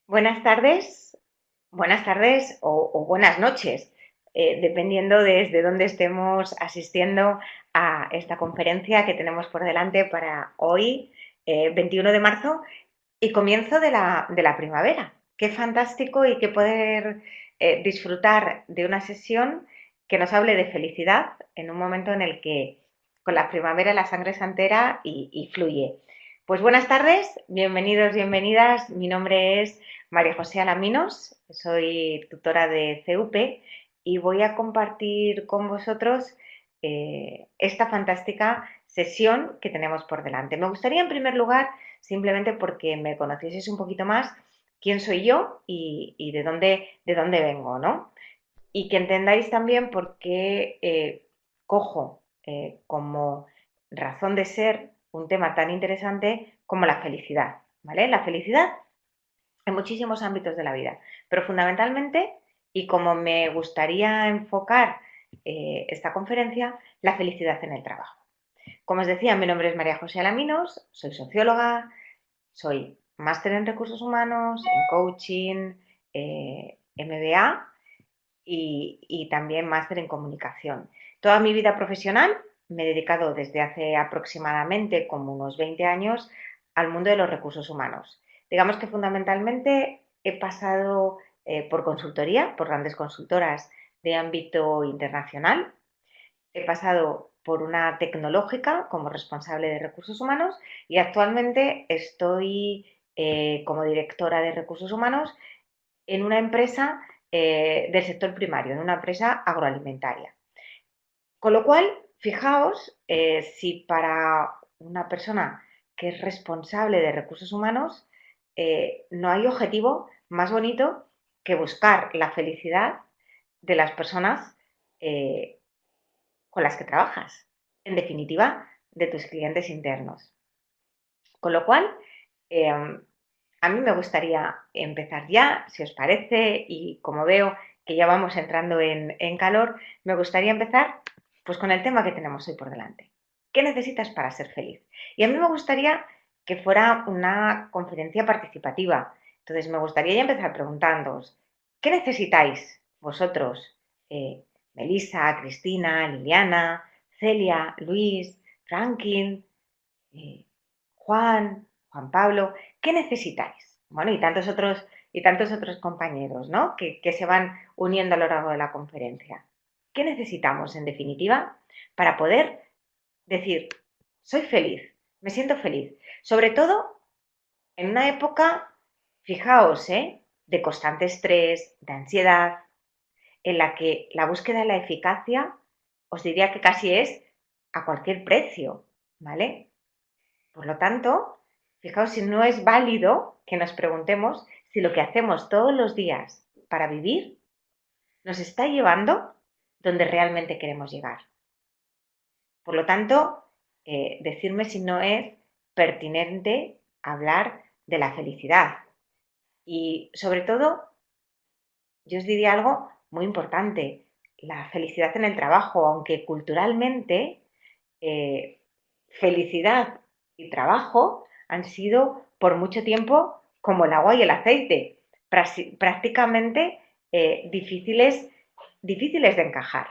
Buenas tardes o buenas noches, dependiendo desde dónde estemos asistiendo a esta conferencia que tenemos por delante para hoy, 21 de marzo, y comienzo de la primavera. Qué fantástico y qué poder disfrutar de una sesión que nos hable de felicidad en un momento en el que con la primavera la sangre se altera y fluye. Pues buenas tardes, bienvenidos, bienvenidas. Mi nombre es María José Alaminos, soy tutora de CUP y voy a compartir con vosotros esta fantástica sesión que tenemos por delante. Me gustaría en primer lugar, simplemente porque me conocieseis un poquito más, quién soy yo y de dónde vengo, ¿no? Y que entendáis también por qué cojo como razón de ser un tema tan interesante como la felicidad, ¿vale? La felicidad en muchísimos ámbitos de la vida, pero fundamentalmente, y como me gustaría enfocar esta conferencia, la felicidad en el trabajo. Como os decía, mi nombre es María José Alaminos, soy socióloga, soy máster en recursos humanos, en coaching, MBA y también máster en comunicación. Toda mi vida profesional me he dedicado desde hace aproximadamente como unos 20 años al mundo de los recursos humanos. Digamos que fundamentalmente he pasado por consultoría, por grandes consultoras de ámbito internacional. He pasado por una tecnológica como responsable de recursos humanos y actualmente estoy como directora de recursos humanos en una empresa del sector primario, en una empresa agroalimentaria. Con lo cual, fijaos, si para una persona que es responsable de recursos humanos, no hay objetivo más bonito que buscar la felicidad de las personas con las que trabajas. En definitiva, de tus clientes internos. Con lo cual, eh, a mí me gustaría empezar ya, si os parece, y como veo que ya vamos entrando en calor, me gustaría empezar pues con el tema que tenemos hoy por delante. ¿Qué necesitas para ser feliz? Y a mí me gustaría que fuera una conferencia participativa. Entonces me gustaría ya empezar preguntándoos, ¿qué necesitáis vosotros? Melissa, Cristina, Liliana, Celia, Luis, Franklin, eh, Juan Pablo, ¿qué necesitáis? Bueno, y tantos otros compañeros, ¿no? Que se van uniendo a lo largo de la conferencia. ¿Qué necesitamos, en definitiva, para poder decir, soy feliz, me siento feliz? Sobre todo en una época, fijaos, de constante estrés, de ansiedad, en la que la búsqueda de la eficacia, os diría que casi es a cualquier precio, ¿vale? Por lo tanto, fijaos si no es válido que nos preguntemos si lo que hacemos todos los días para vivir nos está llevando donde realmente queremos llegar. Por lo tanto, decirme si no es pertinente hablar de la felicidad. Y sobre todo, yo os diría algo muy importante, la felicidad en el trabajo, aunque culturalmente felicidad y trabajo han sido por mucho tiempo como el agua y el aceite, prácticamente difíciles de encajar.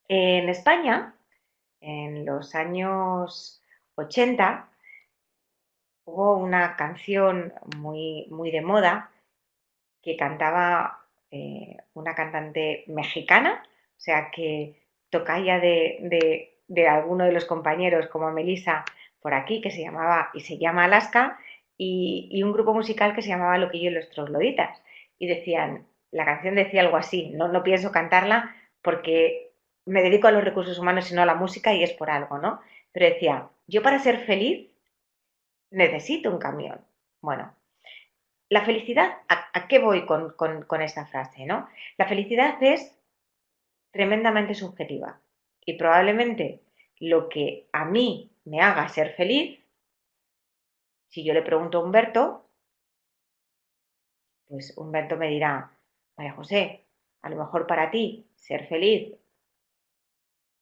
En España, en los años 80, hubo una canción muy de moda que cantaba una cantante mexicana, o sea que tocaya de alguno de los compañeros como Melissa por aquí, que se llamaba y se llama Alaska, y un grupo musical que se llamaba Loquillo y los Trogloditas. Y decían, la canción decía algo así, no pienso cantarla porque me dedico a los recursos humanos y no a la música y es por algo, ¿no? Pero decía, yo para ser feliz necesito un camión. Bueno, la felicidad, ¿a qué voy con esta frase, no? La felicidad es tremendamente subjetiva y probablemente lo que a mí me haga ser feliz, si yo le pregunto a Humberto, pues Humberto me dirá, María José, a lo mejor para ti ser feliz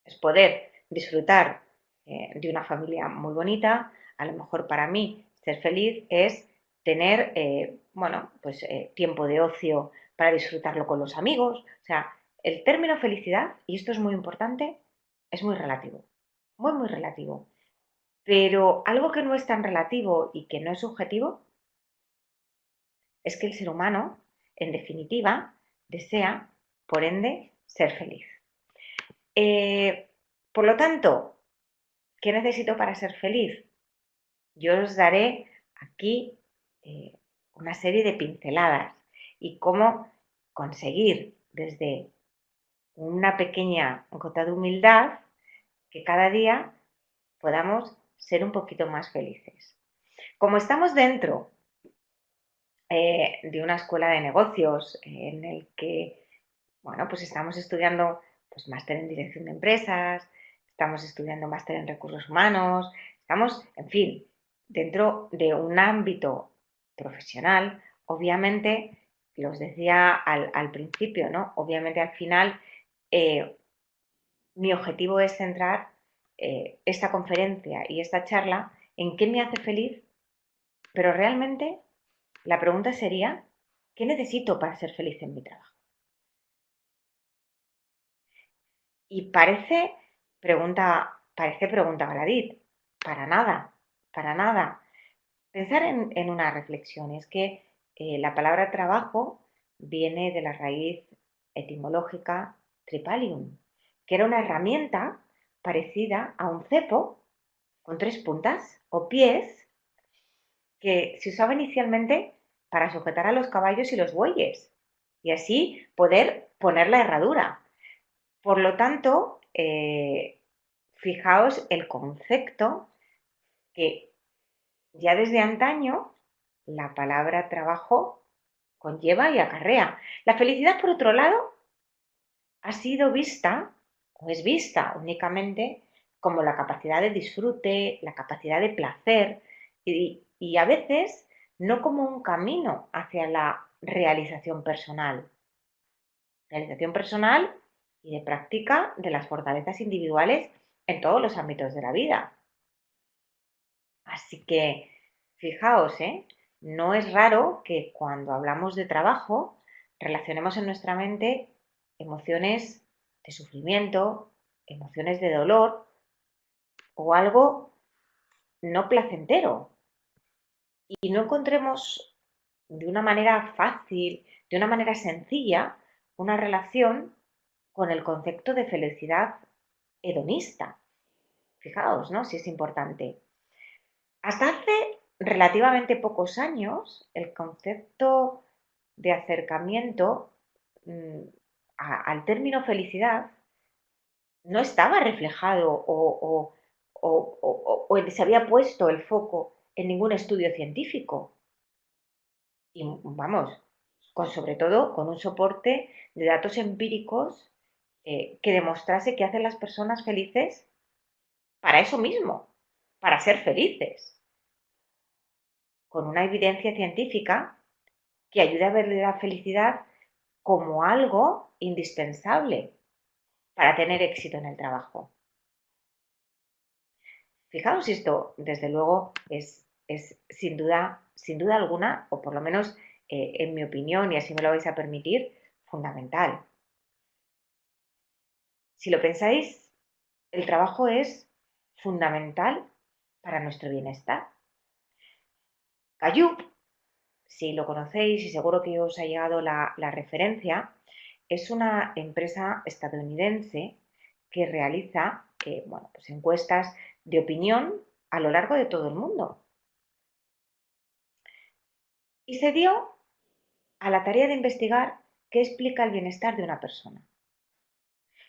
es poder disfrutar de una familia muy bonita, a lo mejor para mí ser feliz es tener, bueno, pues tiempo de ocio para disfrutarlo con los amigos. O sea, el término felicidad, y esto es muy importante, es muy relativo, muy, muy relativo. Pero algo que no es tan relativo y que no es subjetivo es que el ser humano, en definitiva, desea, por ende, ser feliz. Eh, por lo tanto, ¿qué necesito para ser feliz? Yo os daré aquí una serie de pinceladas y cómo conseguir desde una pequeña gota de humildad que cada día podamos ser un poquito más felices. Como estamos dentro de una escuela de negocios en el que, bueno, pues estamos estudiando pues, máster en dirección de empresas, estamos estudiando máster en recursos humanos, estamos, en fin, dentro de un ámbito profesional, obviamente, los decía al principio, ¿no? Obviamente al final eh, mi objetivo es centrar esta conferencia y esta charla en qué me hace feliz, pero realmente la pregunta sería, ¿qué necesito para ser feliz en mi trabajo? Y parece pregunta baladí. Para nada, para nada. Pensar en una reflexión es que la palabra trabajo viene de la raíz etimológica tripalium, que era una herramienta parecida a un cepo con tres puntas o pies que se usaba inicialmente para sujetar a los caballos y los bueyes y así poder poner la herradura. Por lo tanto, fijaos el concepto que ya desde antaño la palabra trabajo conlleva y acarrea. La felicidad, por otro lado, ha sido vista o es vista únicamente como la capacidad de disfrute, la capacidad de placer y a veces no como un camino hacia la realización personal y de práctica de las fortalezas individuales en todos los ámbitos de la vida. Así que, fijaos, no es raro que cuando hablamos de trabajo relacionemos en nuestra mente emociones de sufrimiento, emociones de dolor o algo no placentero y no encontremos de una manera fácil, de una manera sencilla, una relación con el concepto de felicidad hedonista. Fijaos, ¿no? Si es importante. Hasta hace relativamente pocos años, el concepto de acercamiento mm, al término felicidad no estaba reflejado o se había puesto el foco en ningún estudio científico. Y vamos, sobre todo con un soporte de datos empíricos que demostrase que hacen las personas felices para eso mismo, para ser felices, con una evidencia científica que ayude a ver la felicidad como algo indispensable para tener éxito en el trabajo. Fijaos, esto desde luego es sin duda alguna, o por lo menos en mi opinión, y así me lo vais a permitir, fundamental. Si lo pensáis, el trabajo es fundamental para nuestro bienestar. Cayú, si lo conocéis y seguro que os ha llegado la referencia, es una empresa estadounidense que realiza bueno, pues encuestas de opinión a lo largo de todo el mundo. Y se dio a la tarea de investigar qué explica el bienestar de una persona.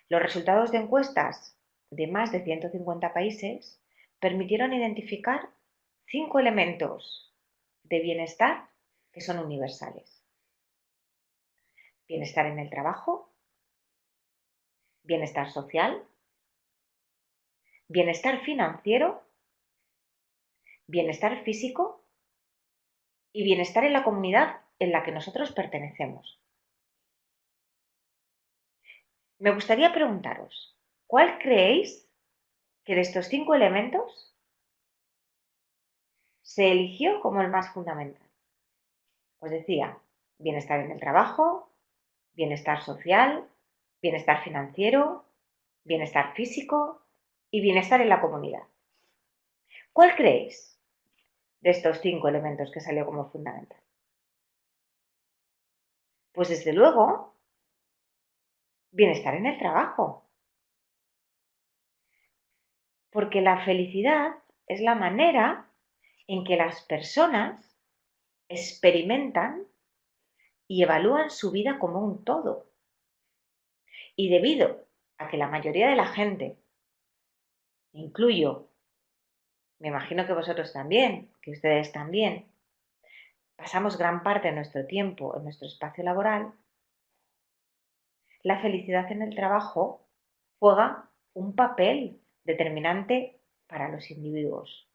Los resultados de encuestas de más de 150 países permitieron identificar 5 elementos de bienestar que son universales. Bienestar en el trabajo, bienestar social, bienestar financiero, bienestar físico y bienestar en la comunidad en la que nosotros pertenecemos. Me gustaría preguntaros, ¿cuál creéis que de estos 5 elementos se eligió como el más fundamental? Os decía, bienestar en el trabajo, bienestar social, bienestar financiero, bienestar físico y bienestar en la comunidad. ¿Cuál creéis de estos 5 elementos que salió como fundamental? Pues desde luego, bienestar en el trabajo, porque la felicidad es la manera en que las personas experimentan y evalúan su vida como un todo. Y debido a que la mayoría de la gente, incluyo, me imagino que vosotros también, que ustedes también, pasamos gran parte de nuestro tiempo en nuestro espacio laboral, la felicidad en el trabajo juega un papel determinante para los individuos.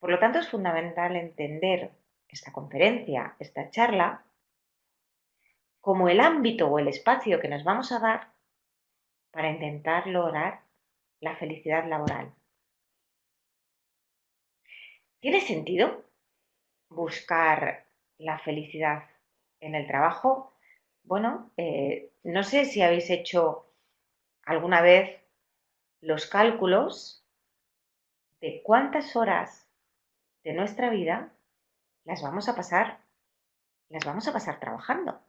Por lo tanto, es fundamental entender esta conferencia, esta charla, como el ámbito o el espacio que nos vamos a dar para intentar lograr la felicidad laboral. ¿Tiene sentido buscar la felicidad en el trabajo? Bueno, no sé si habéis hecho alguna vez los cálculos de cuántas horas de nuestra vida las vamos a pasar, las vamos a pasar trabajando.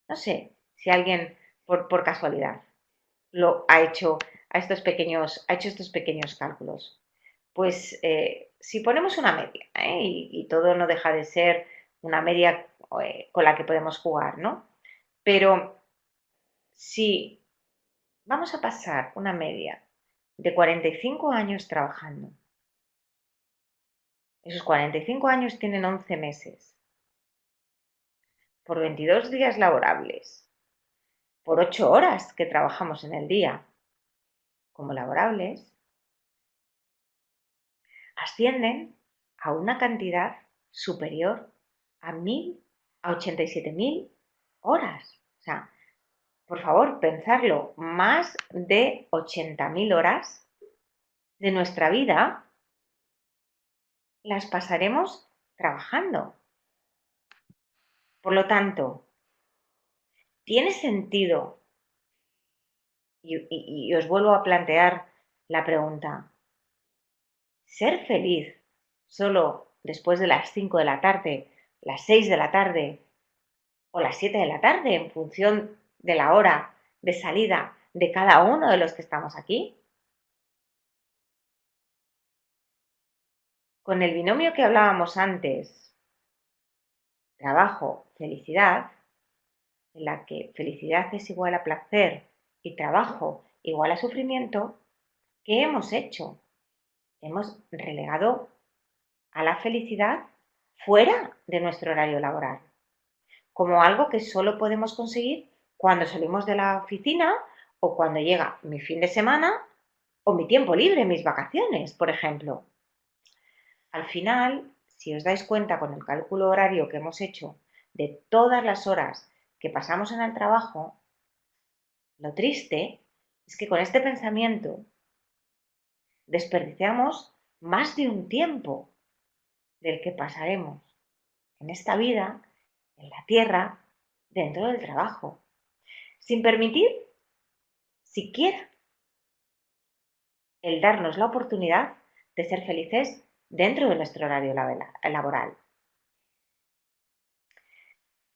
No sé si alguien por casualidad lo ha hecho ha hecho estos pequeños cálculos. Pues si ponemos una media, y todo no deja de ser una media con la que podemos jugar, ¿no? Pero si vamos a pasar una media de 45 años trabajando, esos 45 años tienen 11 meses, por 22 días laborables, por 8 horas que trabajamos en el día como laborables, ascienden a una cantidad superior a 1.000, a 87.000 horas. O sea, por favor, pensarlo, más de 80.000 horas de nuestra vida las pasaremos trabajando. Por lo tanto, ¿tiene sentido? Y os vuelvo a plantear la pregunta, ¿ser feliz solo después de las 5 de la tarde, las 6 de la tarde o las 7 de la tarde en función de la hora de salida de cada uno de los que estamos aquí? Con el binomio que hablábamos antes, trabajo, felicidad, en la que felicidad es igual a placer y trabajo igual a sufrimiento, ¿qué hemos hecho? Hemos relegado a la felicidad fuera de nuestro horario laboral, como algo que solo podemos conseguir cuando salimos de la oficina o cuando llega mi fin de semana o mi tiempo libre, mis vacaciones, por ejemplo. Al final, si os dais cuenta con el cálculo horario que hemos hecho de todas las horas que pasamos en el trabajo, lo triste es que con este pensamiento desperdiciamos más de un tiempo del que pasaremos en esta vida, en la tierra, dentro del trabajo, sin permitir siquiera el darnos la oportunidad de ser felices dentro de nuestro horario laboral.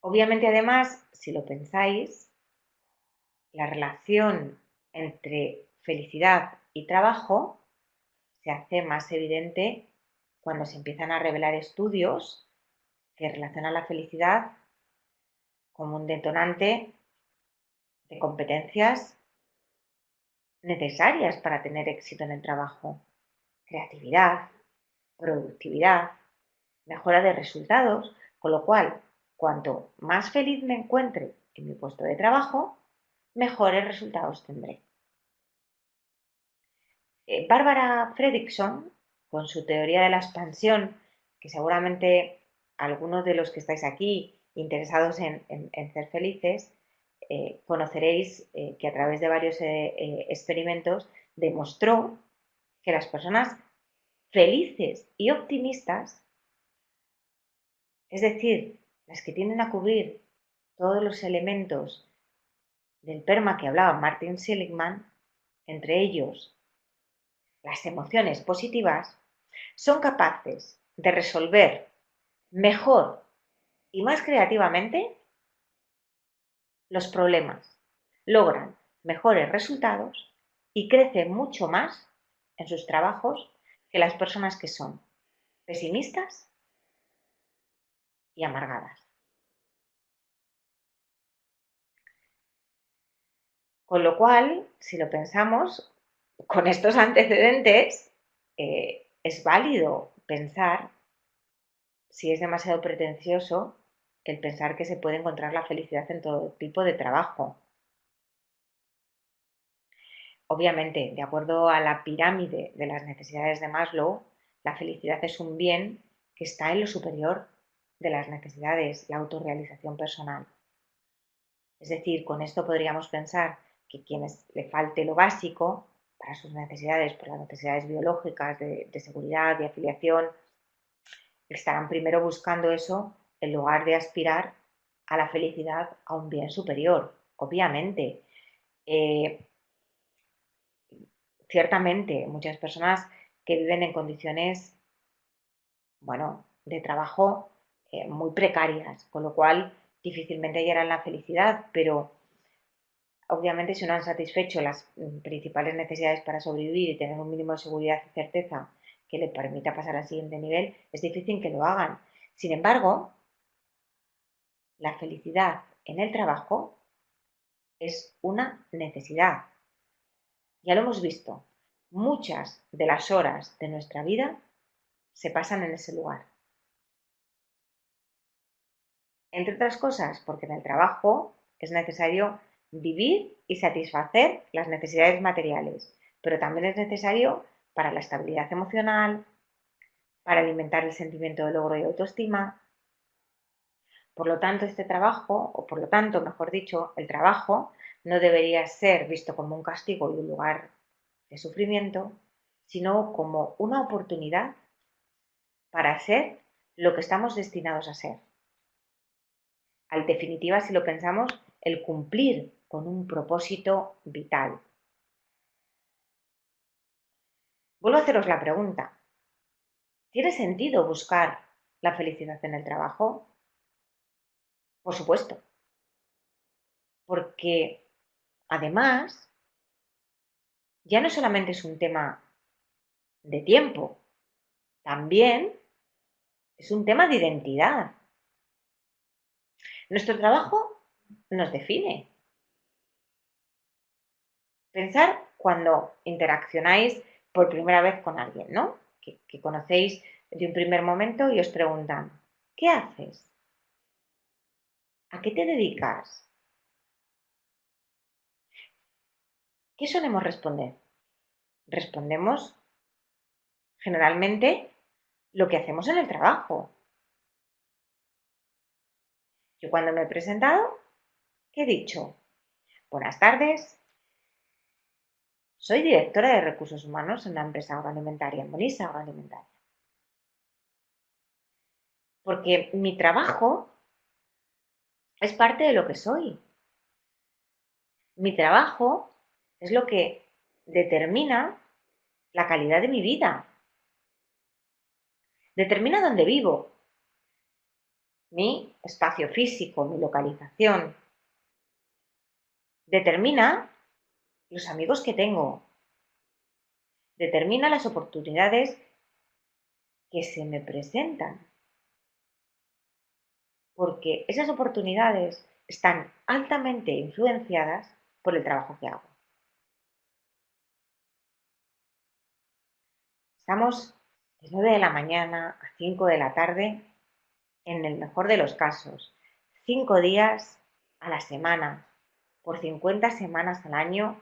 Obviamente, además, si lo pensáis, la relación entre felicidad y trabajo se hace más evidente cuando se empiezan a revelar estudios que relacionan la felicidad como un detonante de competencias necesarias para tener éxito en el trabajo. Creatividad, productividad, mejora de resultados, con lo cual, cuanto más feliz me encuentre en mi puesto de trabajo, mejores resultados tendré. Bárbara Fredrickson, con su teoría de la expansión, que seguramente algunos de los que estáis aquí interesados en ser felices, conoceréis que a través de varios experimentos demostró que las personas felices y optimistas es decir, las que tienden a cubrir todos los elementos del PERMA que hablaba Martin Seligman, entre ellos las emociones positivas, son capaces de resolver mejor y más creativamente los problemas, logran mejores resultados y crecen mucho más en sus trabajos que las personas que son pesimistas y amargadas. Con lo cual, si lo pensamos, con estos antecedentes, es válido pensar, si es demasiado pretencioso, el pensar que se puede encontrar la felicidad en todo tipo de trabajo. Obviamente, de acuerdo a la pirámide de las necesidades de Maslow, la felicidad es un bien que está en lo superior de las necesidades, la autorrealización personal. Es decir, con esto podríamos pensar que quienes le falte lo básico para sus necesidades, por las necesidades biológicas, de seguridad, de afiliación, estarán primero buscando eso en lugar de aspirar a la felicidad a un bien superior. Obviamente, eh, ciertamente, muchas personas que viven en condiciones, bueno, de trabajo muy precarias, con lo cual difícilmente hallarán la felicidad, pero obviamente si no han satisfecho las principales necesidades para sobrevivir y tener un mínimo de seguridad y certeza que le permita pasar al siguiente nivel, es difícil que lo hagan. Sin embargo, la felicidad en el trabajo es una necesidad. Ya lo hemos visto. Muchas de las horas de nuestra vida se pasan en ese lugar. Entre otras cosas, porque en el trabajo es necesario vivir y satisfacer las necesidades materiales, pero también es necesario para la estabilidad emocional, para alimentar el sentimiento de logro y autoestima. Por lo tanto, este trabajo, o por lo tanto, mejor dicho, el trabajo no debería ser visto como un castigo y un lugar de sufrimiento, sino como una oportunidad para ser lo que estamos destinados a ser. Al definitiva, si lo pensamos, el cumplir con un propósito vital. Vuelvo a haceros la pregunta. ¿Tiene sentido buscar la felicidad en el trabajo? Por supuesto, porque además ya no solamente es un tema de tiempo, también es un tema de identidad. Nuestro trabajo nos define. Pensar cuando interaccionáis por primera vez con alguien, ¿no? Que conocéis de un primer momento y os preguntan, ¿qué haces? ¿A qué te dedicas? ¿Qué solemos responder? Respondemos generalmente lo que hacemos en el trabajo. Yo cuando me he presentado, ¿qué he dicho? Buenas tardes, soy directora de recursos humanos en una empresa agroalimentaria, en Monisa Agroalimentaria. Porque mi trabajo es parte de lo que soy. Mi trabajo es lo que determina la calidad de mi vida, determina dónde vivo, mi espacio físico, mi localización, determina los amigos que tengo, determina las oportunidades que se me presentan, porque esas oportunidades están altamente influenciadas por el trabajo que hago. Estamos de 9 de la mañana a 5 de la tarde, en el mejor de los casos, 5 días a la semana, por 50 semanas al año,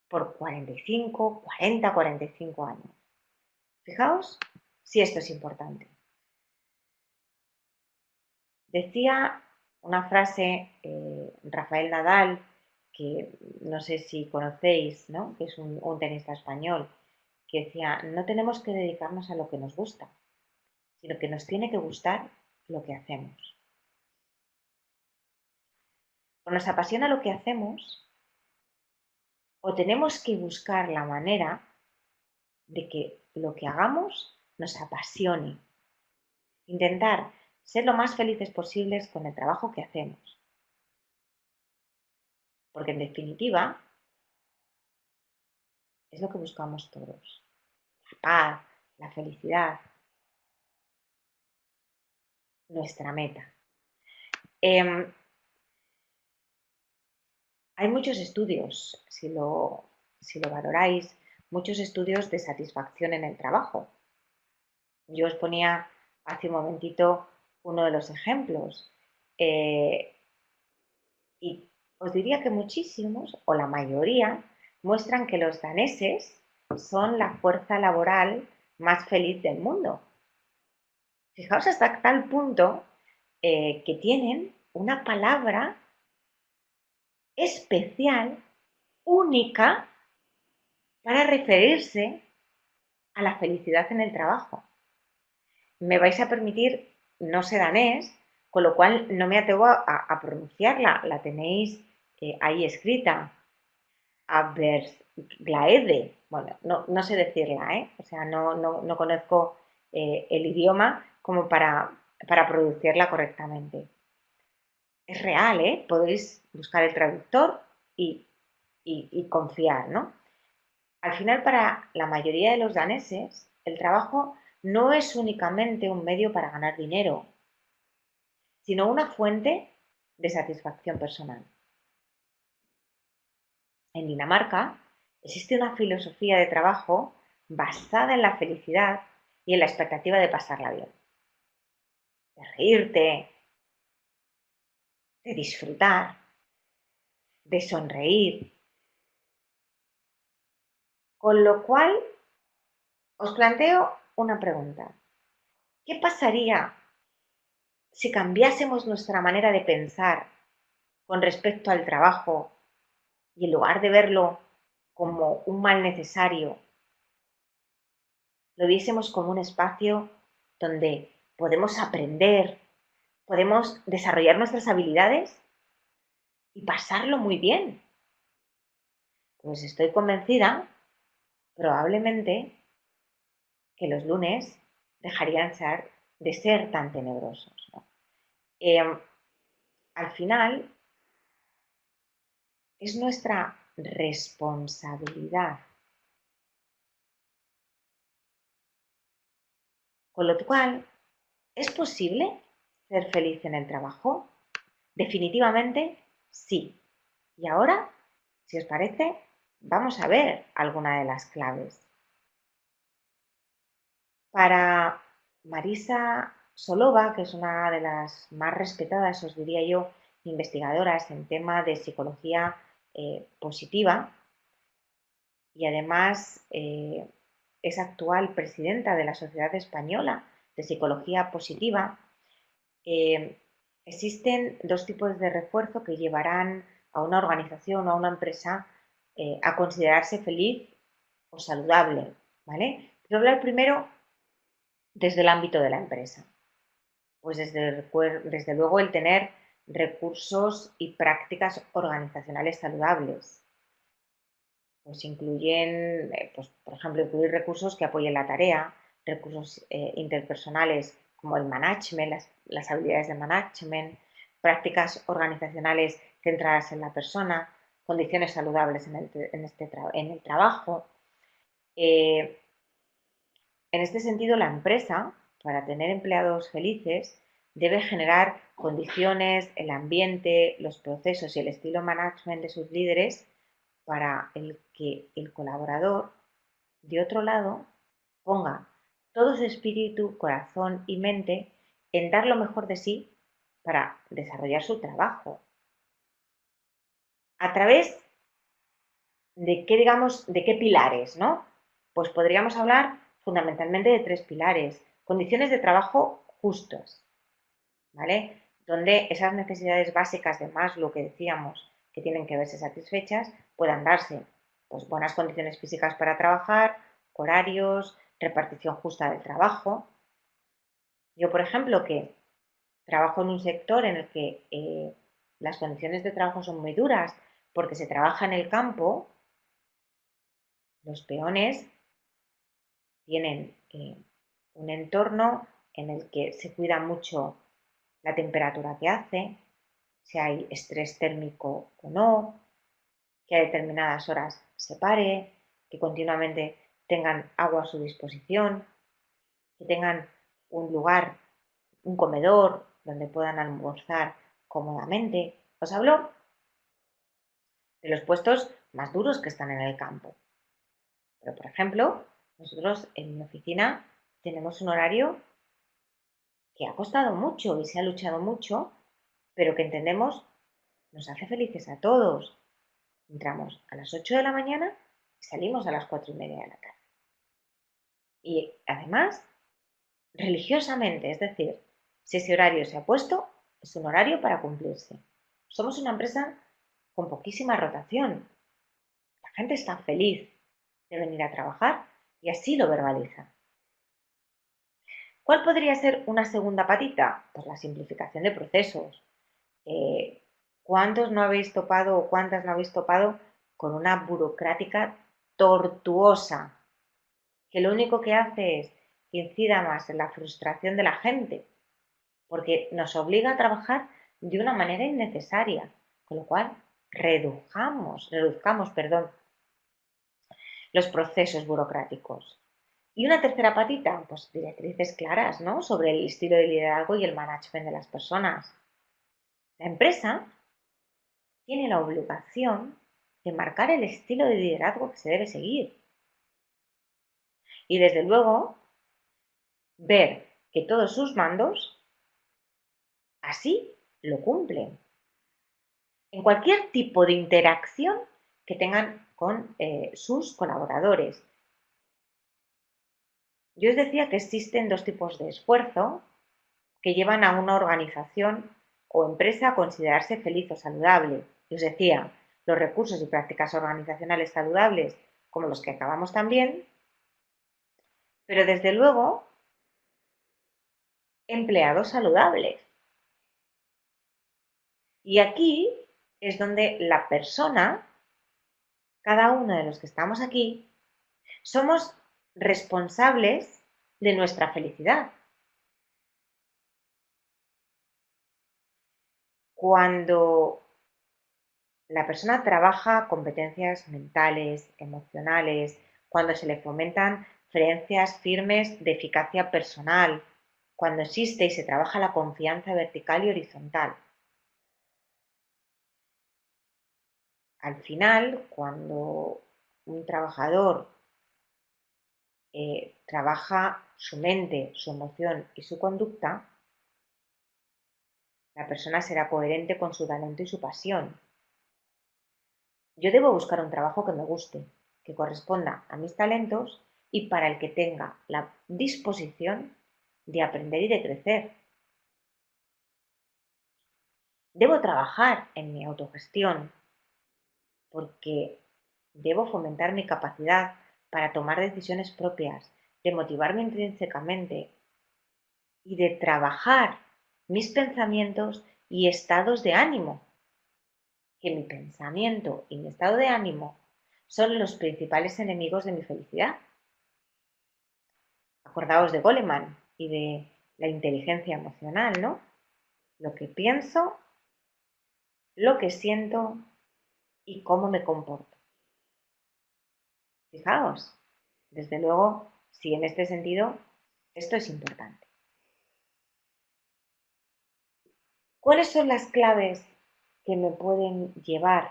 por 45, 40, 45 años. Fijaos si esto es importante. Decía una frase Rafael Nadal, que no sé si conocéis, ¿no? Que es un tenista español, que decía, no tenemos que dedicarnos a lo que nos gusta, sino que nos tiene que gustar lo que hacemos. O nos apasiona lo que hacemos, o tenemos que buscar la manera de que lo que hagamos nos apasione. Intentar ser lo más felices posibles con el trabajo que hacemos. Porque en definitiva es lo que buscamos todos. La paz, la felicidad, nuestra meta. Eh, Hay muchos estudios, si lo valoráis, muchos estudios de satisfacción en el trabajo. Yo os ponía hace un momentito uno de los ejemplos y os diría que muchísimos, o la mayoría, muestran que los daneses son la fuerza laboral más feliz del mundo. Fijaos hasta tal punto que tienen una palabra especial, única, para referirse a la felicidad en el trabajo. Me vais a permitir, no sé danés, con lo cual no me atrevo a pronunciarla. La tenéis ahí escrita. Aberglaede. Bueno, no sé decirla, ¿eh? O sea, no conozco el idioma como para pronunciarla correctamente. Es real, ¿eh? Podéis buscar el traductor y confiar, ¿no? Al final, para la mayoría de los daneses, el trabajo no es únicamente un medio para ganar dinero, sino una fuente de satisfacción personal. En Dinamarca existe una filosofía de trabajo basada en la felicidad y en la expectativa de pasarla bien, de reírte, de disfrutar, de sonreír. Con lo cual, os planteo una pregunta. ¿Qué pasaría si cambiásemos nuestra manera de pensar con respecto al trabajo y en lugar de verlo como un mal necesario, lo viésemos como un espacio donde podemos aprender, podemos desarrollar nuestras habilidades y pasarlo muy bien? Pues estoy convencida, probablemente, que los lunes dejarían de ser tan tenebrosos, ¿no? Eh, Al final, es nuestra responsabilidad. Con lo cual, ¿es posible ser feliz en el trabajo? Definitivamente sí. Y ahora, si os parece, vamos a ver alguna de las claves. Para Marisa Solova, que es una de las más respetadas, os diría yo, investigadoras en tema de psicología positiva y además es actual presidenta de la Sociedad Española de Psicología Positiva, eh, existen dos tipos de refuerzo que llevarán a una organización o a una empresa a considerarse feliz o saludable, ¿vale? Quiero hablar primero desde el ámbito de la empresa. Pues desde luego el tener recursos y prácticas organizacionales saludables. Pues incluyen, pues, por ejemplo, incluir recursos que apoyen la tarea, recursos interpersonales como el management, las habilidades de management, prácticas organizacionales centradas en la persona, condiciones saludables en el trabajo. Eh, En este sentido, la empresa, para tener empleados felices, debe generar condiciones, el ambiente, los procesos y el estilo management de sus líderes para el que el colaborador, de otro lado, ponga todo su espíritu, corazón y mente en dar lo mejor de sí para desarrollar su trabajo. ¿A través de qué, digamos, de qué pilares, no? Pues podríamos hablar fundamentalmente de tres pilares. Condiciones de trabajo justas, ¿vale? Donde esas necesidades básicas de Maslow que decíamos que tienen que verse satisfechas puedan darse. Pues buenas condiciones físicas para trabajar, horarios, repartición justa del trabajo. Yo, por ejemplo, que trabajo en un sector en el que las condiciones de trabajo son muy duras porque se trabaja en el campo, los peones tienen un entorno en el que se cuida mucho la temperatura que hace, si hay estrés térmico o no, que a determinadas horas se pare, que continuamente tengan agua a su disposición, que tengan un lugar, un comedor donde puedan almorzar cómodamente. Os hablo de los puestos más duros que están en el campo. Pero, por ejemplo, nosotros en mi oficina tenemos un horario que ha costado mucho y se ha luchado mucho, pero que entendemos nos hace felices a todos. Entramos a las 8 de la mañana y salimos a las 4:30 de la tarde. Y además, religiosamente, es decir, si ese horario se ha puesto, es un horario para cumplirse. Somos una empresa con poquísima rotación. La gente está feliz de venir a trabajar y así lo verbaliza. ¿Cuál podría ser una segunda patita? Pues la simplificación de procesos. Eh, ¿Cuántos no habéis topado o cuántas no habéis topado con una burocrática tortuosa que lo único que hace es que incida más en la frustración de la gente porque nos obliga a trabajar de una manera innecesaria, con lo cual reduzcamos, perdón, los procesos burocráticos. Y una tercera patita, pues directrices claras, ¿no? Sobre el estilo de liderazgo y el management de las personas. La empresa tiene la obligación de marcar el estilo de liderazgo que se debe seguir. Y desde luego, ver que todos sus mandos así lo cumplen. En cualquier tipo de interacción que tengan con sus colaboradores. Yo os decía que existen dos tipos de esfuerzo que llevan a una organización o empresa a considerarse feliz o saludable. Y os decía, los recursos y prácticas organizacionales saludables, como los que acabamos también, pero desde luego, empleados saludables. Y aquí es donde la persona, cada uno de los que estamos aquí, somos responsables de nuestra felicidad. Cuando la persona trabaja competencias mentales, emocionales, cuando se le fomentan creencias firmes de eficacia personal, cuando existe y se trabaja la confianza vertical y horizontal. Al final, cuando un trabajador trabaja su mente, su emoción y su conducta, la persona será coherente con su talento y su pasión. Yo debo buscar un trabajo que me guste, que corresponda a mis talentos y para el que tenga la disposición de aprender y de crecer. Debo trabajar en mi autogestión porque debo fomentar mi capacidad para tomar decisiones propias, de motivarme intrínsecamente y de trabajar mis pensamientos y estados de ánimo, que mi pensamiento y mi estado de ánimo son los principales enemigos de mi felicidad. Acordaos de Goleman y de la inteligencia emocional, ¿no? Lo que pienso, lo que siento y cómo me comporto. Fijaos, desde luego, si en este sentido esto es importante. ¿Cuáles son las claves que me pueden llevar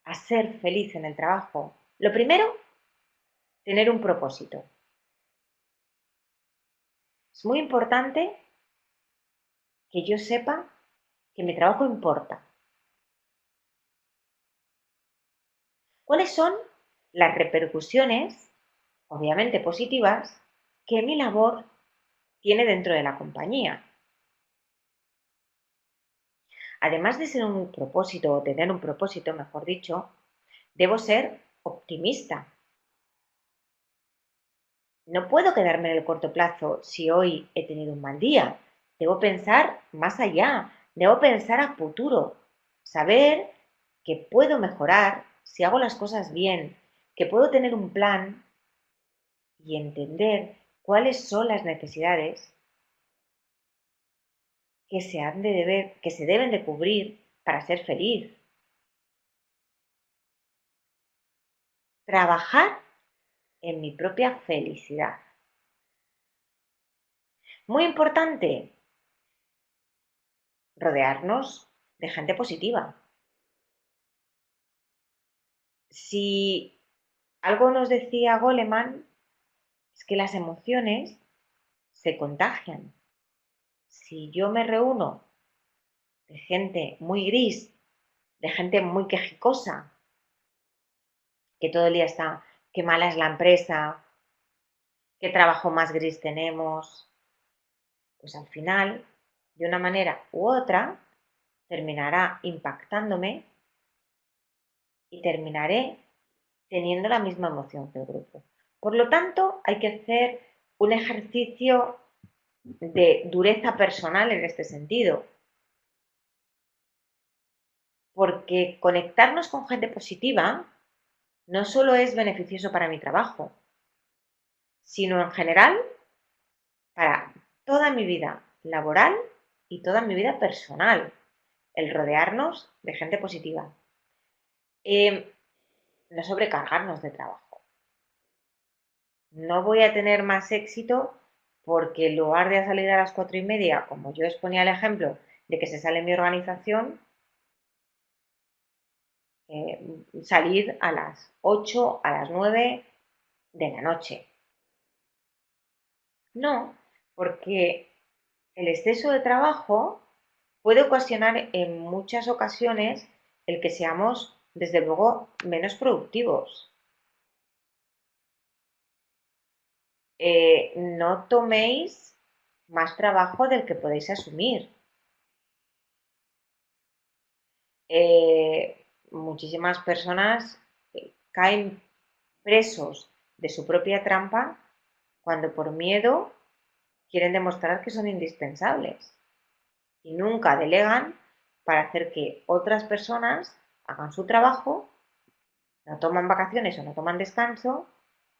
a ser feliz en el trabajo? Lo primero, tener un propósito. Es muy importante que yo sepa que mi trabajo importa. ¿Cuáles son las repercusiones, obviamente positivas, que mi labor tiene dentro de la compañía? Además de ser un propósito o tener un propósito, mejor dicho, debo ser optimista. No puedo quedarme en el corto plazo si hoy he tenido un mal día. Debo pensar más allá, debo pensar a futuro, saber que puedo mejorar si hago las cosas bien, que puedo tener un plan y entender cuáles son las necesidades que se deben de cubrir para ser feliz. Trabajar en mi propia felicidad. Muy importante, rodearnos de gente positiva. Si algo nos decía Goleman, es que las emociones se contagian. Si yo me reúno de gente muy gris, de gente muy quejicosa, que todo el día está, qué mala es la empresa, qué trabajo más gris tenemos, pues al final, de una manera u otra, terminará impactándome y terminaré teniendo la misma emoción que el grupo. Por lo tanto, hay que hacer un ejercicio de dureza personal en este sentido, porque conectarnos con gente positiva no solo es beneficioso para mi trabajo, sino en general para toda mi vida laboral y toda mi vida personal, el rodearnos de gente positiva. No sobrecargarnos de trabajo. No voy a tener más éxito porque en lugar de salir a las 4:30, como yo exponía el ejemplo de que se sale en mi organización, salir a las 8, a las 9 de la noche. No, porque el exceso de trabajo puede ocasionar en muchas ocasiones el que seamos, desde luego, menos productivos. No toméis más trabajo del que podéis asumir. Muchísimas personas caen presos de su propia trampa cuando por miedo quieren demostrar que son indispensables y nunca delegan para hacer que otras personas hagan su trabajo, no toman vacaciones o no toman descanso.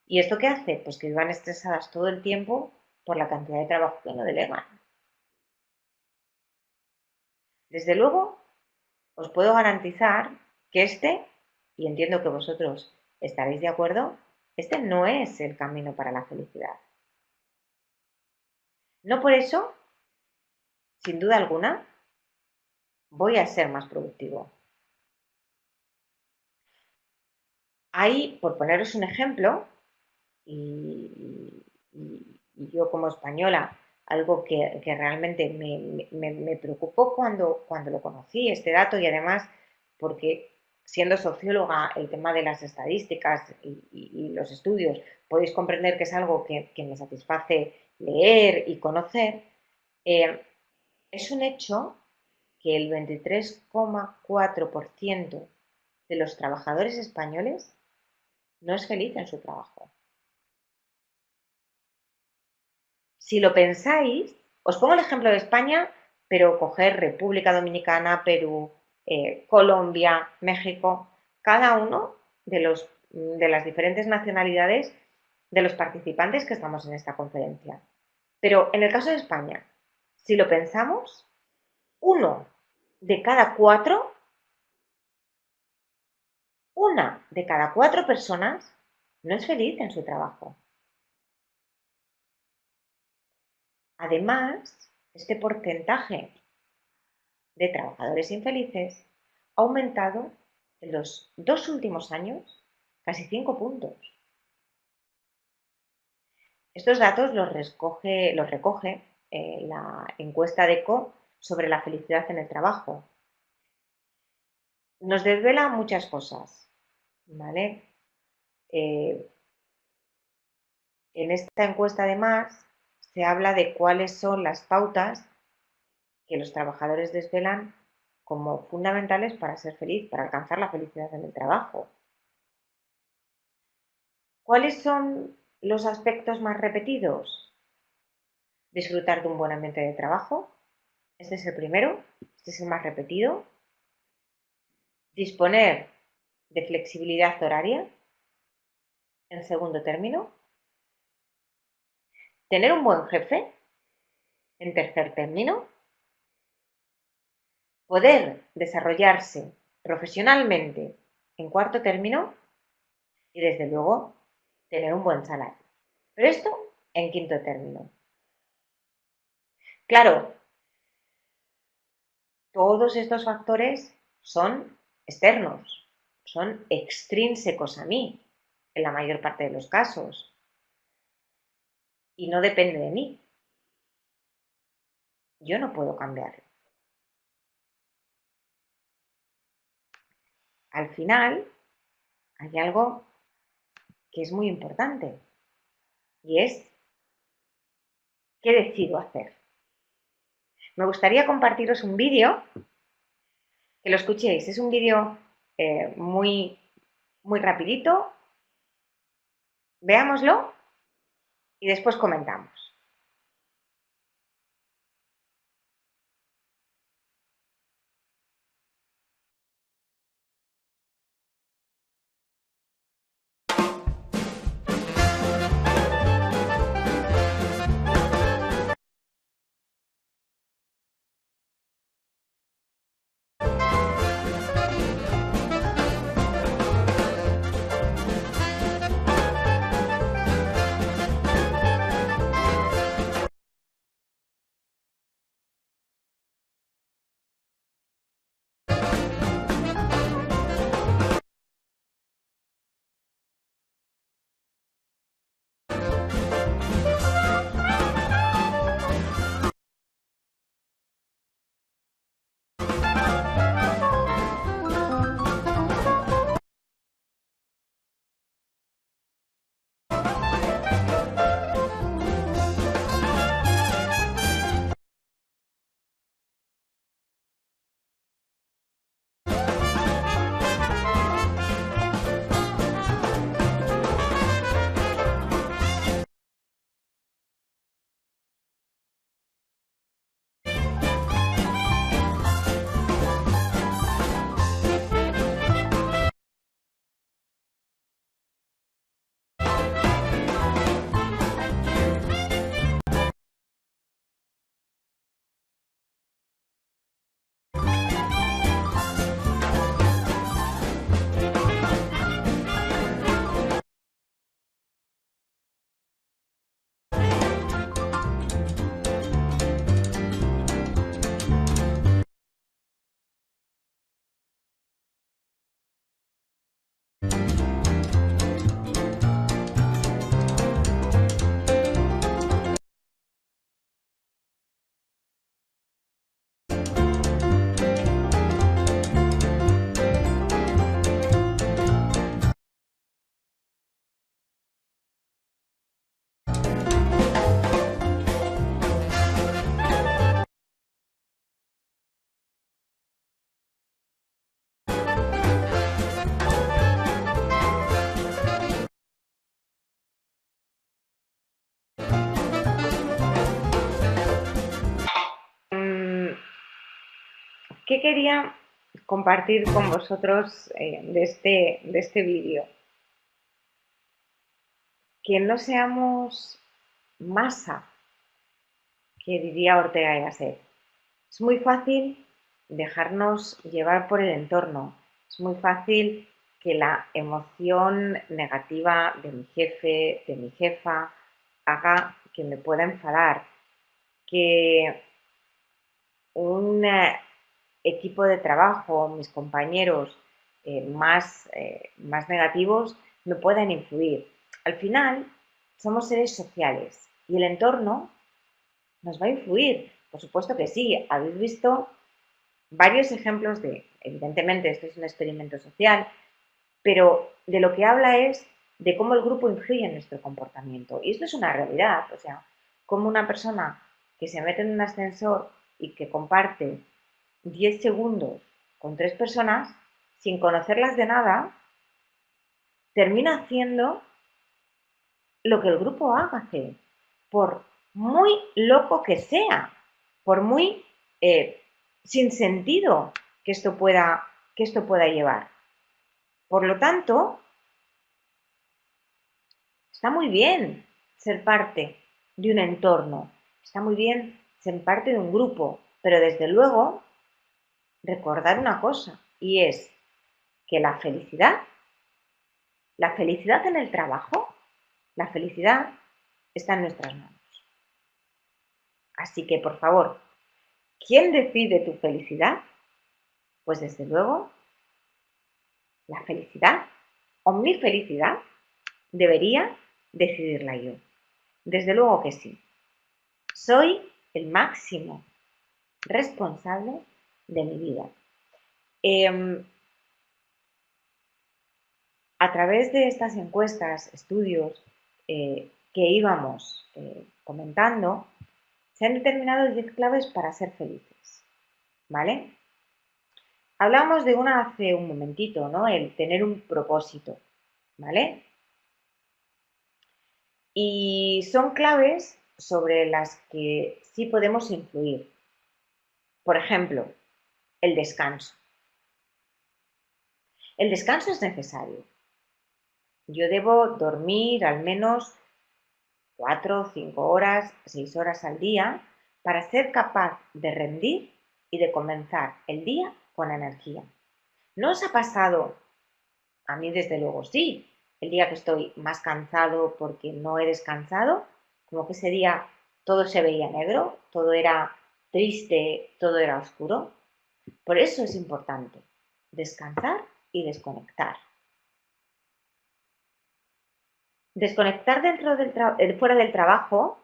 ¿Y esto qué hace? Pues que vivan estresadas todo el tiempo por la cantidad de trabajo que no delegan. Desde luego, os puedo garantizar que y entiendo que vosotros estaréis de acuerdo, este no es el camino para la felicidad. No por eso, sin duda alguna, voy a ser más productivo. Hay, por poneros un ejemplo, y yo como española, algo que realmente me preocupó cuando lo conocí, este dato, y además porque siendo socióloga, el tema de las estadísticas y los estudios, podéis comprender que es algo que me satisface leer y conocer, eh, es un hecho que el 23,4% de los trabajadores españoles no es feliz en su trabajo. Si lo pensáis, os pongo el ejemplo de España, pero coger República Dominicana, Perú, Colombia, México, cada uno de las diferentes nacionalidades de los participantes que estamos en esta conferencia. Pero en el caso de España, si lo pensamos, uno de cada cuatro, una de cada cuatro personas no es feliz en su trabajo. Además, este porcentaje de trabajadores infelices ha aumentado en los 2 últimos años casi 5 puntos. Estos datos los recoge la encuesta de ECO sobre la felicidad en el trabajo. Nos desvela muchas cosas, ¿vale? Eh, en esta encuesta, además, se habla de cuáles son las pautas que los trabajadores desvelan como fundamentales para ser feliz, para alcanzar la felicidad en el trabajo. ¿Cuáles son Los aspectos más repetidos, disfrutar de un buen ambiente de trabajo, este es el primero, este es el más repetido. Disponer de flexibilidad horaria, en segundo término. Tener un buen jefe, en tercer término. Poder desarrollarse profesionalmente, en cuarto término. Y desde luego, tener un buen salario. Pero esto en quinto término. Claro, todos estos factores son externos, son extrínsecos a mí, en la mayor parte de los casos, y no depende de mí. Yo no puedo cambiarlo. Al final, hay algo que es muy importante y es qué decido hacer. Me gustaría compartiros un vídeo, que lo escuchéis. Es un vídeo muy rapidito. Veámoslo y después comentamos. ¿Qué quería compartir con vosotros de este vídeo? Que no seamos masa, que diría Ortega y Gasset. Es muy fácil dejarnos llevar por el entorno. Es muy fácil que la emoción negativa de mi jefe, de mi jefa, haga que me pueda enfadar, que un equipo de trabajo, mis compañeros más negativos me puedan influir. Al final, somos seres sociales y el entorno nos va a influir. Por supuesto que sí. Habéis visto varios ejemplos evidentemente, esto es un experimento social, pero de lo que habla es de cómo el grupo influye en nuestro comportamiento. Y esto es una realidad. O sea, como una persona que se mete en un ascensor y que comparte 10 segundos con tres personas, sin conocerlas de nada, termina haciendo lo que el grupo hace, por muy loco que sea, por muy sin sentido que esto pueda llevar. Por lo tanto, está muy bien ser parte de un entorno, está muy bien ser parte de un grupo, pero desde luego recordar una cosa, y es que la felicidad en el trabajo, la felicidad está en nuestras manos. Así que, por favor, ¿quién decide tu felicidad? Pues desde luego, la felicidad o mi felicidad debería decidirla yo. Desde luego que sí. Soy el máximo responsable de mi vida. Eh, a través de estas encuestas, estudios que íbamos comentando, se han determinado 10 claves para ser felices. ¿Vale? Hablamos de una hace un momentito, ¿no? El tener un propósito. ¿Vale? Y son claves sobre las que sí podemos influir. Por ejemplo, el descanso. El descanso es necesario. Yo debo dormir al menos 4, 5 horas, 6 horas al día para ser capaz de rendir y de comenzar el día con energía. ¿No os ha pasado? A mí desde luego sí. El día que estoy más cansado porque no he descansado, como que ese día todo se veía negro, todo era triste, todo era oscuro. Por eso es importante descansar y desconectar. Desconectar fuera del trabajo,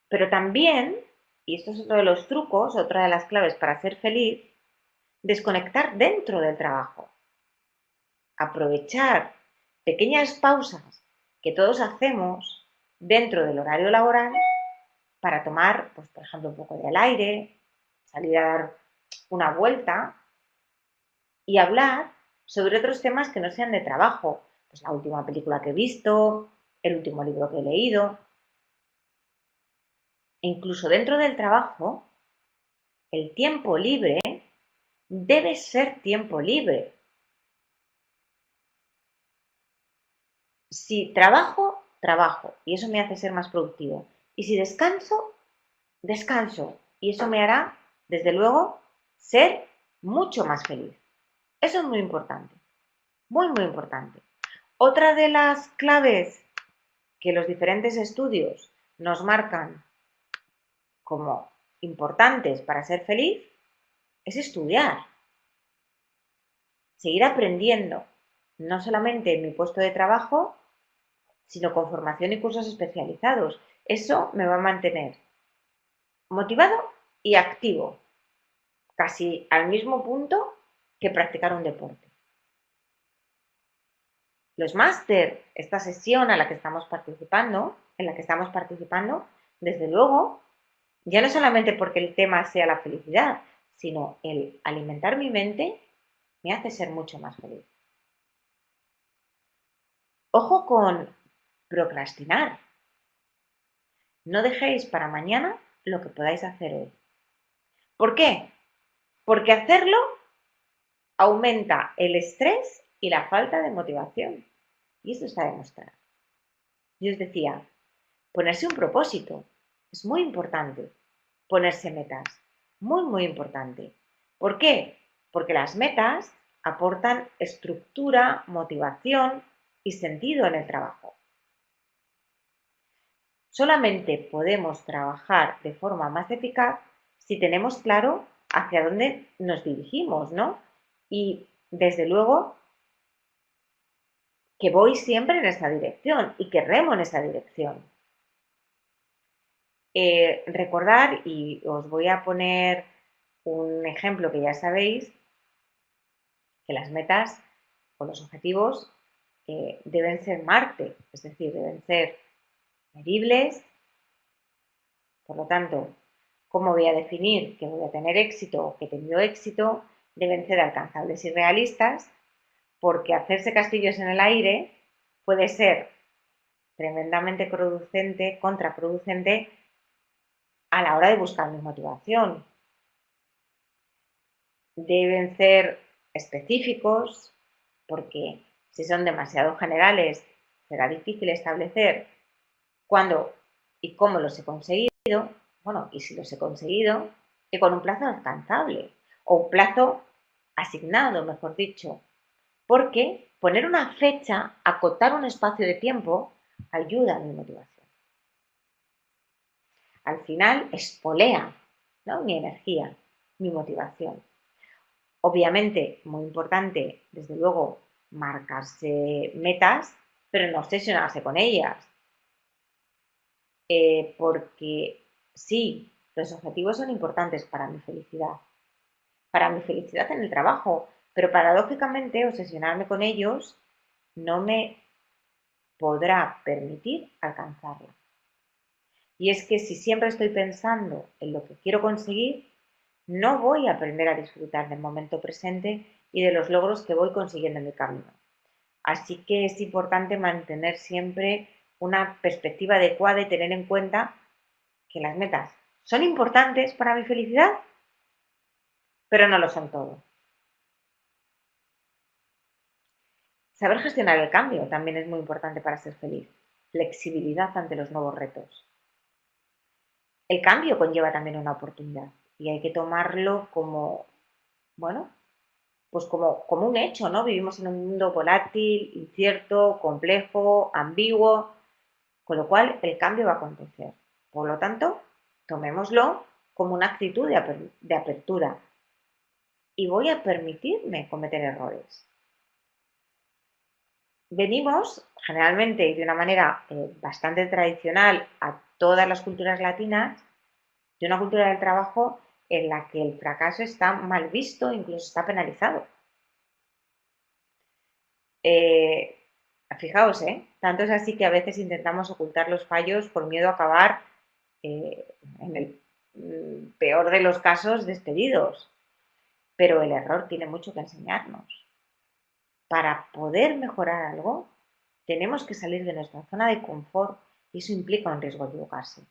pero también, y esto es otro de los trucos, otra de las claves para ser feliz, desconectar dentro del trabajo. Aprovechar pequeñas pausas que todos hacemos dentro del horario laboral para tomar, pues, por ejemplo, un poco de aire, salir a dar una vuelta y hablar sobre otros temas que no sean de trabajo. Pues la última película que he visto, el último libro que he leído. E incluso dentro del trabajo, el tiempo libre debe ser tiempo libre. Si trabajo, trabajo y eso me hace ser más productivo. Y si descanso, descanso y eso me hará, desde luego, ser mucho más feliz. Eso es muy importante, muy, muy importante. Otra de las claves que los diferentes estudios nos marcan como importantes para ser feliz es estudiar, seguir aprendiendo, no solamente en mi puesto de trabajo, sino con formación y cursos especializados. Eso me va a mantener motivado y activo, casi al mismo punto que practicar un deporte. Los máster, esta sesión a la que estamos participando, en la que estamos participando, desde luego, ya no solamente porque el tema sea la felicidad, sino el alimentar mi mente me hace ser mucho más feliz. Ojo con procrastinar. No dejéis para mañana lo que podáis hacer hoy. ¿Por qué? Porque hacerlo aumenta el estrés y la falta de motivación. Y esto está demostrado. Yo os decía, ponerse un propósito es muy importante. Ponerse metas, muy, muy importante. ¿Por qué? Porque las metas aportan estructura, motivación y sentido en el trabajo. Solamente podemos trabajar de forma más eficaz si tenemos claro hacia dónde nos dirigimos, ¿no? Y desde luego que voy siempre en esa dirección y que remo en esa dirección. Recordar, y os voy a poner un ejemplo que ya sabéis, que las metas o los objetivos deben ser Marte, es decir, deben ser medibles. Por lo tanto, ¿cómo voy a definir que voy a tener éxito o que he tenido éxito? Deben ser alcanzables y realistas, porque hacerse castillos en el aire puede ser tremendamente contraproducente a la hora de buscar mi motivación. Deben ser específicos porque si son demasiado generales será difícil establecer cuándo y cómo los he conseguido, bueno, y si los he conseguido, y con un plazo alcanzable o un plazo asignado, mejor dicho, porque poner una fecha, acotar un espacio de tiempo, ayuda a mi motivación. Al final, espolea, ¿no?, mi energía, mi motivación. Obviamente, muy importante, desde luego, marcarse metas, pero no obsesionarse con ellas. Porque sí, los objetivos son importantes para mi felicidad en el trabajo, pero paradójicamente obsesionarme con ellos no me podrá permitir alcanzarla. Y es que si siempre estoy pensando en lo que quiero conseguir, no voy a aprender a disfrutar del momento presente y de los logros que voy consiguiendo en mi camino. Así que es importante mantener siempre una perspectiva adecuada y tener en cuenta que las metas son importantes para mi felicidad, pero no lo son todo. Saber gestionar el cambio también es muy importante para ser feliz. Flexibilidad ante los nuevos retos. El cambio conlleva también una oportunidad y hay que tomarlo como, bueno, pues como un hecho, ¿no? Vivimos en un mundo volátil, incierto, complejo, ambiguo, con lo cual el cambio va a acontecer. Por lo tanto, tomémoslo como una actitud de apertura y voy a permitirme cometer errores. Venimos, generalmente y de una manera bastante tradicional a todas las culturas latinas, de una cultura del trabajo en la que el fracaso está mal visto, incluso está penalizado. Eh, Fijaos, tanto es así que a veces intentamos ocultar los fallos por miedo a acabar, en el peor de los casos, despedidos. Pero el error tiene mucho que enseñarnos. Para poder mejorar algo, tenemos que salir de nuestra zona de confort y eso implica un riesgo de equivocarse.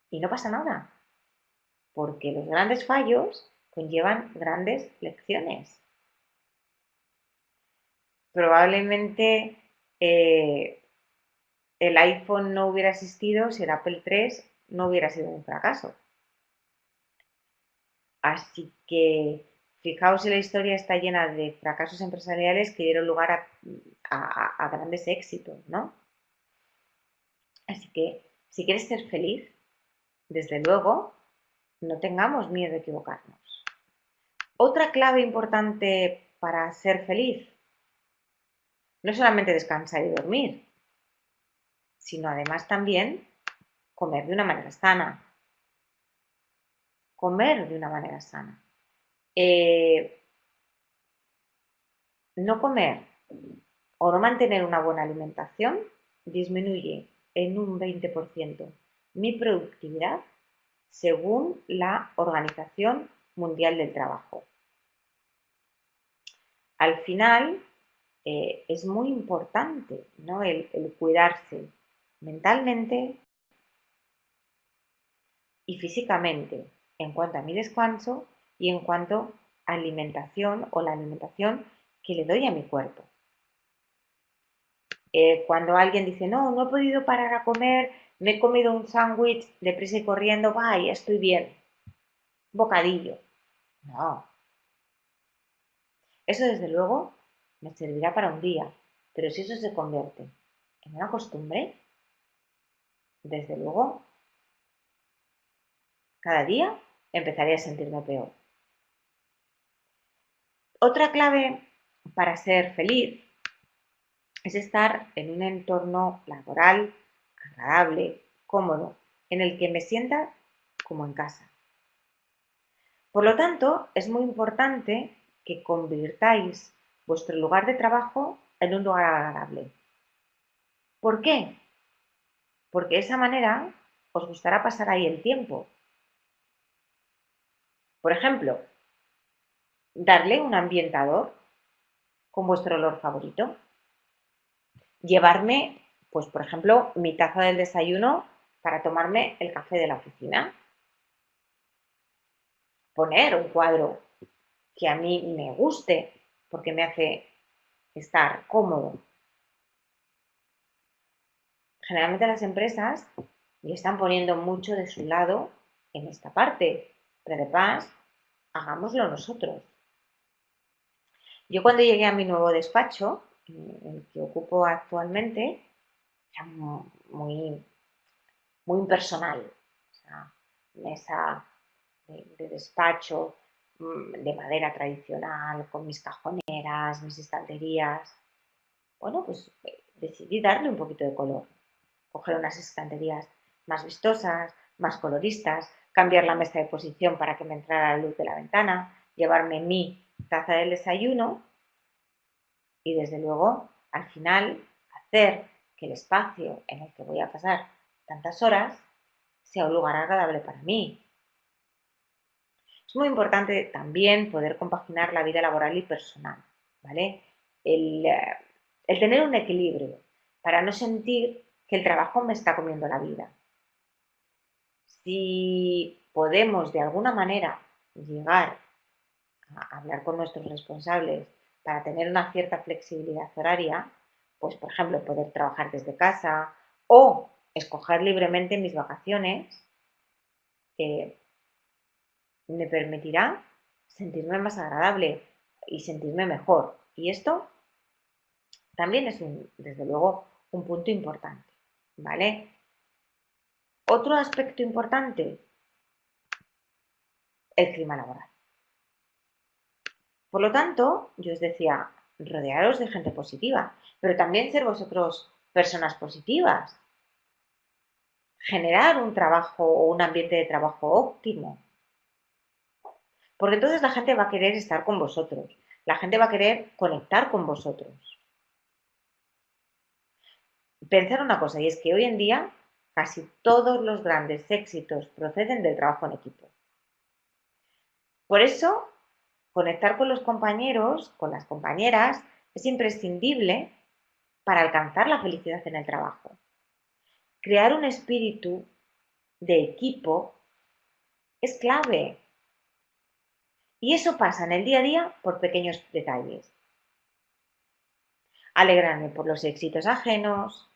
Y no pasa nada, porque los grandes fallos conllevan grandes lecciones. Probablemente eh, el iPhone no hubiera existido si el Apple 3 no hubiera sido un fracaso. Así que fijaos si la historia está llena de fracasos empresariales que dieron lugar a grandes éxitos, ¿no? Así que si quieres ser feliz, desde luego, no tengamos miedo de equivocarnos. Otra clave importante para ser feliz, no solamente descansar y dormir, sino además también comer de una manera sana. Comer de una manera sana. Eh, no comer o no mantener una buena alimentación disminuye en un 20% mi productividad según la Organización Mundial del Trabajo. Al final, es muy importante, ¿no?, el cuidarse mentalmente y físicamente en cuanto a mi descanso y en cuanto a alimentación o la alimentación que le doy a mi cuerpo. Cuando alguien dice, no, no he podido parar a comer, me he comido un sándwich deprisa y corriendo, vaya, estoy bien, bocadillo. No, eso desde luego me servirá para un día, pero si eso se convierte en una costumbre, desde luego, cada día empezaré a sentirme peor. Otra clave para ser feliz es estar en un entorno laboral agradable, cómodo, en el que me sienta como en casa. Por lo tanto, es muy importante que convirtáis vuestro lugar de trabajo en un lugar agradable. ¿Por qué? Porque de esa manera os gustará pasar ahí el tiempo. Por ejemplo, darle un ambientador con vuestro olor favorito. llevarme, pues por ejemplo, mi taza del desayuno para tomarme el café de la oficina, poner un cuadro que a mí me guste porque me hace estar cómodo. Generalmente las empresas le están poniendo mucho de su lado en esta parte, pero además hagámoslo nosotros. Yo cuando llegué a mi nuevo despacho, el que ocupo actualmente, era muy, muy impersonal. O sea, mesa de despacho de madera tradicional, con mis cajoneras, mis estanterías. Bueno, pues decidí darle un poquito de color. Coger unas estanterías más vistosas, más coloristas, cambiar la mesa de posición para que me entrara la luz de la ventana, llevarme mi taza del desayuno y desde luego al final hacer que el espacio en el que voy a pasar tantas horas sea un lugar agradable para mí. Es muy importante también poder compaginar la vida laboral y personal, ¿vale? El tener un equilibrio para no sentir que el trabajo me está comiendo la vida. Si podemos de alguna manera llegar a hablar con nuestros responsables para tener una cierta flexibilidad horaria, pues por ejemplo poder trabajar desde casa o escoger libremente mis vacaciones, eh, me permitirá sentirme más agradable y sentirme mejor. Y esto también es, desde luego, un punto importante, ¿vale? Otro aspecto importante, el clima laboral. Por lo tanto, yo os decía, rodearos de gente positiva, pero también ser vosotros personas positivas. Generar un trabajo o un ambiente de trabajo óptimo. Porque entonces la gente va a querer estar con vosotros. La gente va a querer conectar con vosotros. Pensar una cosa, y es que hoy en día casi todos los grandes éxitos proceden del trabajo en equipo. Por eso, conectar con los compañeros, con las compañeras, es imprescindible para alcanzar la felicidad en el trabajo. Crear un espíritu de equipo es clave. Y eso pasa en el día a día por pequeños detalles. Alegrarme por los éxitos ajenos,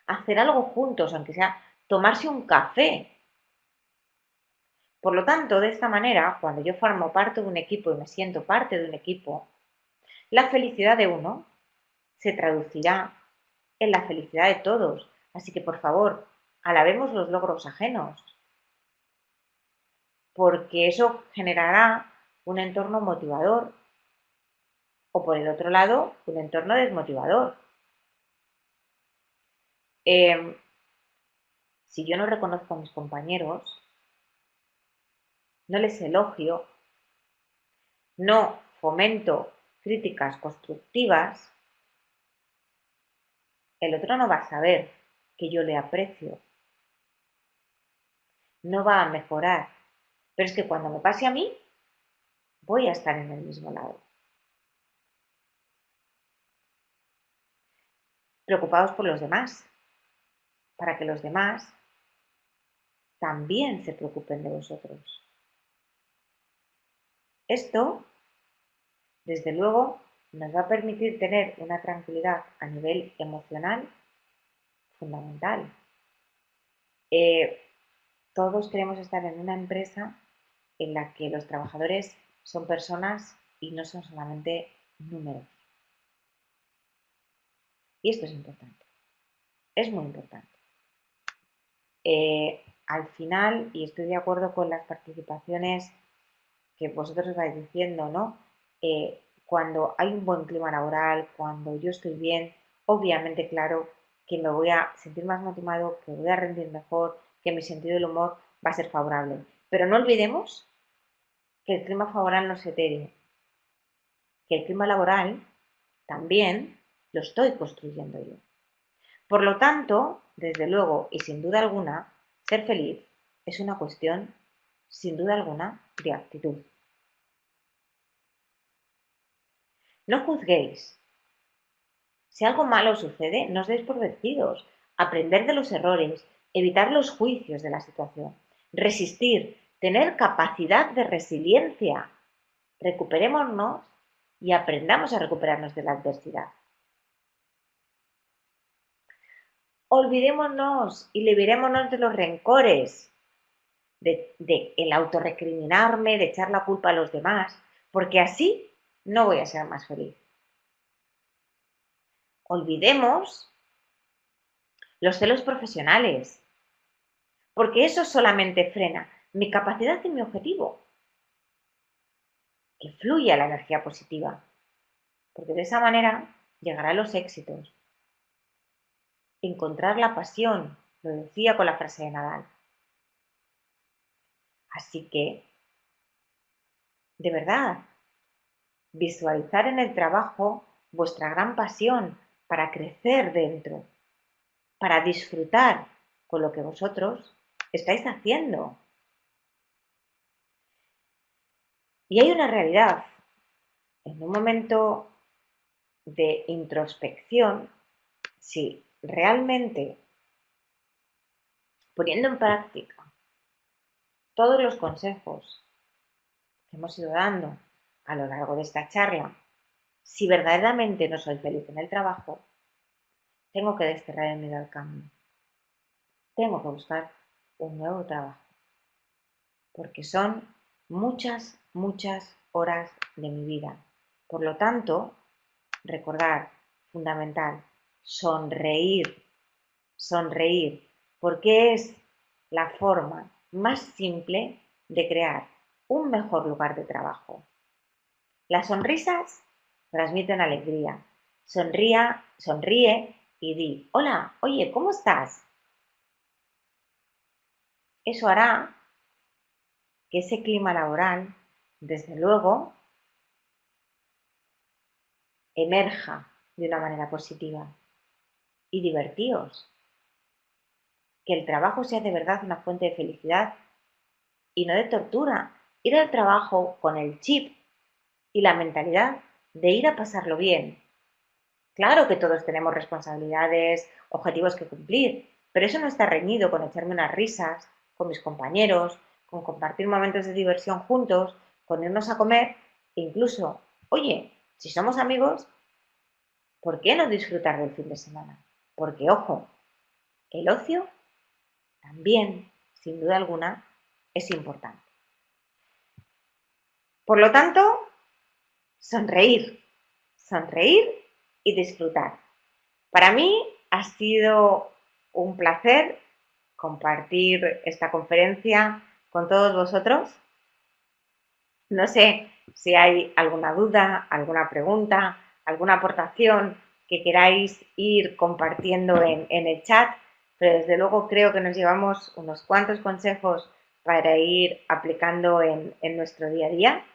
hacer algo juntos, aunque sea tomarse un café. Por lo tanto, de esta manera, cuando yo formo parte de un equipo y me siento parte de un equipo, la felicidad de uno se traducirá en la felicidad de todos. Así que, por favor, alabemos los logros ajenos, porque eso generará un entorno motivador o, por el otro lado, un entorno desmotivador. Eh, si yo no reconozco a mis compañeros, no les elogio, no fomento críticas constructivas, el otro no va a saber que yo le aprecio, no va a mejorar. Pero es que cuando me pase a mí, voy a estar en el mismo lado. Preocupados por los demás, para que los demás también se preocupen de vosotros. Esto, desde luego, nos va a permitir tener una tranquilidad a nivel emocional fundamental. Eh, Todos queremos estar en una empresa en la que los trabajadores son personas y no son solamente números. Y esto es importante, es muy importante. Al final, y estoy de acuerdo con las participaciones que vosotros vais diciendo, ¿no? Cuando hay un buen clima laboral, cuando yo estoy bien, obviamente, claro, que me voy a sentir más motivado, que voy a rendir mejor, que mi sentido del humor va a ser favorable. Pero no olvidemos que el clima favorable no es etéreo, que el clima laboral también lo estoy construyendo yo. Por lo tanto, desde luego y sin duda alguna, ser feliz es una cuestión, sin duda alguna, de actitud. No juzguéis, Si algo malo sucede, no os deis por vencidos. Aprender de los errores, evitar los juicios de la situación, resistir, tener capacidad de resiliencia. Recuperémonos y aprendamos a recuperarnos de la adversidad. Olvidémonos y liberémonos de los rencores, de el autorrecriminarme, de echar la culpa a los demás, porque así no voy a ser más feliz. Olvidemos los celos profesionales, porque eso solamente frena mi capacidad y mi objetivo. Que fluya la energía positiva, porque de esa manera llegarán los éxitos. Encontrar la pasión, lo decía con la frase de Nadal. Así que, de verdad, visualizar en el trabajo vuestra gran pasión para crecer dentro, para disfrutar con lo que vosotros estáis haciendo. Y hay una realidad. En un momento de introspección, si realmente poniendo en práctica todos los consejos que hemos ido dando a lo largo de esta charla, si verdaderamente no soy feliz en el trabajo, tengo que desterrar el miedo al cambio. Tengo que buscar un nuevo trabajo, porque son muchas, muchas horas de mi vida. Por lo tanto, recordar, fundamental, sonreír, sonreír, porque es la forma más simple de crear un mejor lugar de trabajo. Las sonrisas transmiten alegría. Sonríe y di, hola, oye, ¿cómo estás? Eso hará que ese clima laboral, desde luego, emerja de una manera positiva. Y divertíos, que el trabajo sea de verdad una fuente de felicidad y no de tortura. Ir al trabajo con el chip y la mentalidad de ir a pasarlo bien. Claro que todos tenemos responsabilidades, objetivos que cumplir, pero eso no está reñido con echarme unas risas con mis compañeros, con compartir momentos de diversión juntos, con irnos a comer e incluso, oye, si somos amigos, ¿por qué no disfrutar del fin de semana? Porque, ojo, el ocio también, sin duda alguna, es importante. Por lo tanto, sonreír, sonreír y disfrutar. Para mí ha sido un placer compartir esta conferencia con todos vosotros. No sé si hay alguna duda, alguna pregunta, alguna aportación que queráis ir compartiendo en el chat, pero desde luego creo que nos llevamos unos cuantos consejos para ir aplicando en nuestro día a día.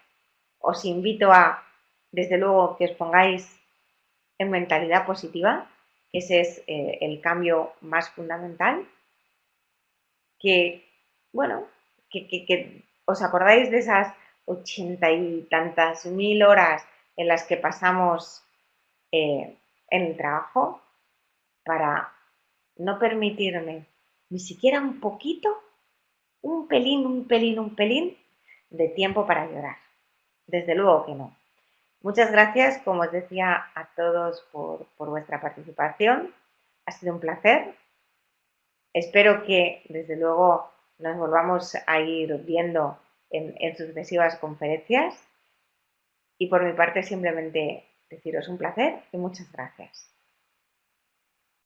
Os invito a, desde luego, que os pongáis en mentalidad positiva, que ese es el cambio más fundamental, que, bueno, que os acordáis de esas 80 y tantas mil horas en las que pasamos en el trabajo para no permitirme ni siquiera un poquito, un pelín de tiempo para llorar. Desde luego que no. Muchas gracias, como os decía, a todos por vuestra participación. Ha sido un placer. Espero que, desde luego, nos volvamos a ir viendo en sucesivas conferencias. Y por mi parte, simplemente deciros un placer y muchas gracias.